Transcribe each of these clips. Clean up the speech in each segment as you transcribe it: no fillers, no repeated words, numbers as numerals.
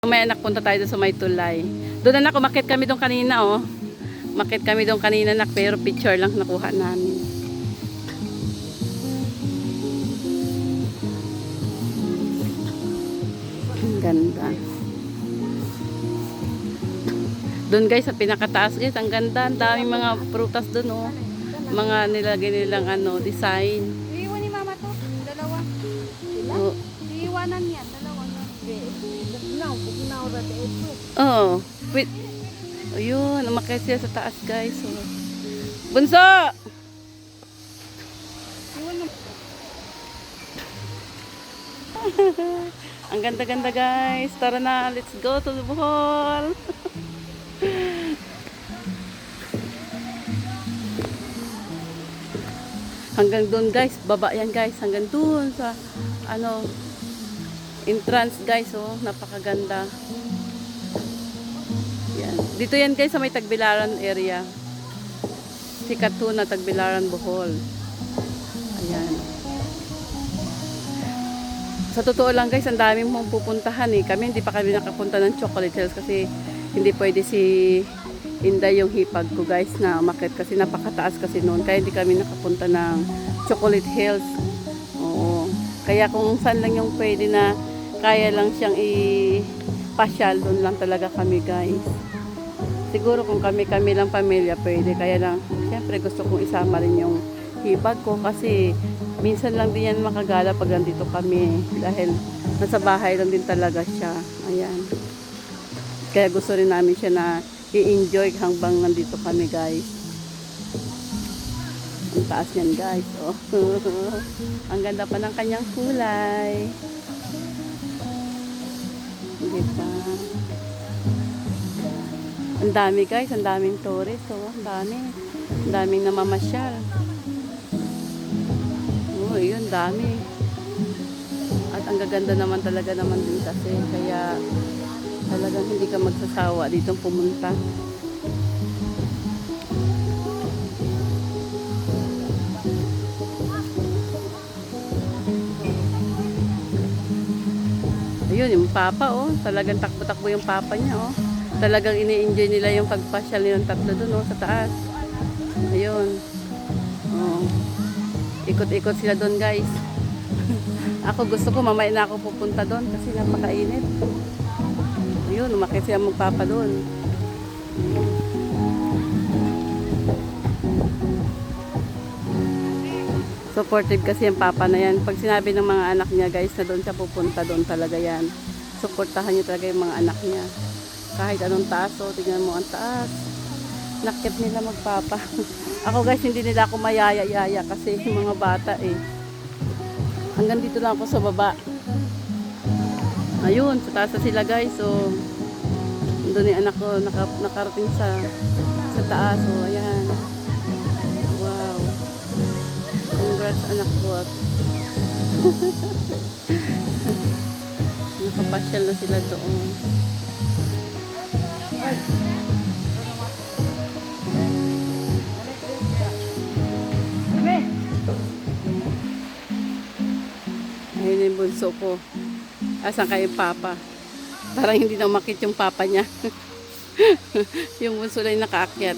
May anak, punta tayo doon sa may tulay. Doon anak, umakit kami doon kanina, oh. Umakit kami doon kanina, anak, pero picture lang nakuha namin. Ang ganda. Doon guys, sa pinakataas guys, ang ganda. Ang daming mga prutas doon, oh. Mga nilagay nilang ano, design. Iiwan ni mama to, dalawa. Oh. Iiwanan yan, dalawa na. Oh, wait. Ayun, umakit siya sa taas guys. Oh. Bunso! Iwan mo. Ang ganda-ganda guys. Tara na, let's go to the Bohol. Hanggang doon guys, baba yan guys. Hanggang doon sa ano, entrance guys, oh, napakaganda. Yan. Dito yan guys sa may Tagbilaran area. Sikat to na Tagbilaran, Bohol. Ayan. Sa totoo lang guys, ang dami mong pupuntahan eh. Kami hindi pa kami nakapunta ng Chocolate Hills kasi hindi pwede si Inday yung hipag ko guys na umakyat kasi napakataas kasi noon. Kaya hindi kami nakapunta ng Chocolate Hills. Oo. Kaya kung saan lang yung pwede na kaya lang siyang i-pasyal, doon lang talaga kami guys. Siguro kung kami lang pamilya pwede. Kaya lang, syempre gusto kong isama rin yung hipag ko kasi minsan lang din yan makagala pag nandito kami dahil nasa bahay lang din talaga siya. Ayan. Kaya gusto rin namin siya na i-enjoy hanggang nandito kami guys. Ang taas niyan guys. Oh. Ang ganda pa ng kanyang kulay. Diba? Ang dami guys. Ang daming tourist. Oh. Ang dami. Ang daming namamasyal. Oh, yun, dami. At ang gaganda naman talaga naman din kasi. Kaya talagang hindi ka magsasawa dito pumunta. Ayun, yung papa, oh. Talagang takbo-takbo yung papa niya, oh. Talagang ini-enjoy nila yung pagpasyal nilang tatlo dun, oh, sa taas. Ayun. Oh. Ikot-ikot sila doon guys. Ako gusto ko mamaya na ako pupunta doon kasi napakainit. Ayun, umakit siya magpapa doon. Supportive kasi yung papa na yan. Pag sinabi ng mga anak niya guys na doon siya pupunta, doon talaga yan. Suportahan niya talaga yung mga anak niya. Kahit anong taas, oh, tingnan mo ang taas. Nakit nila magpapa. Ako guys, hindi nila ako mayaya-yaya kasi yung mga bata eh. Hanggang dito lang ako sa baba. Ayun, sa taas na sila guys. So, doon yung anak ko nakarating sa taas. So, ayan. Wow. Congrats anak ko. Nakapasyal na sila doon. Ayun yung bunso ko. Asan kayo papa? Parang hindi na umakit yung papa niya. Yung bunso lang nakaakyat.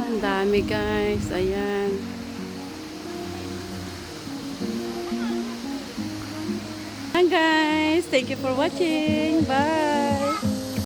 Ang dami guys. Ayan. Ayan guys. Thank you for watching. Bye.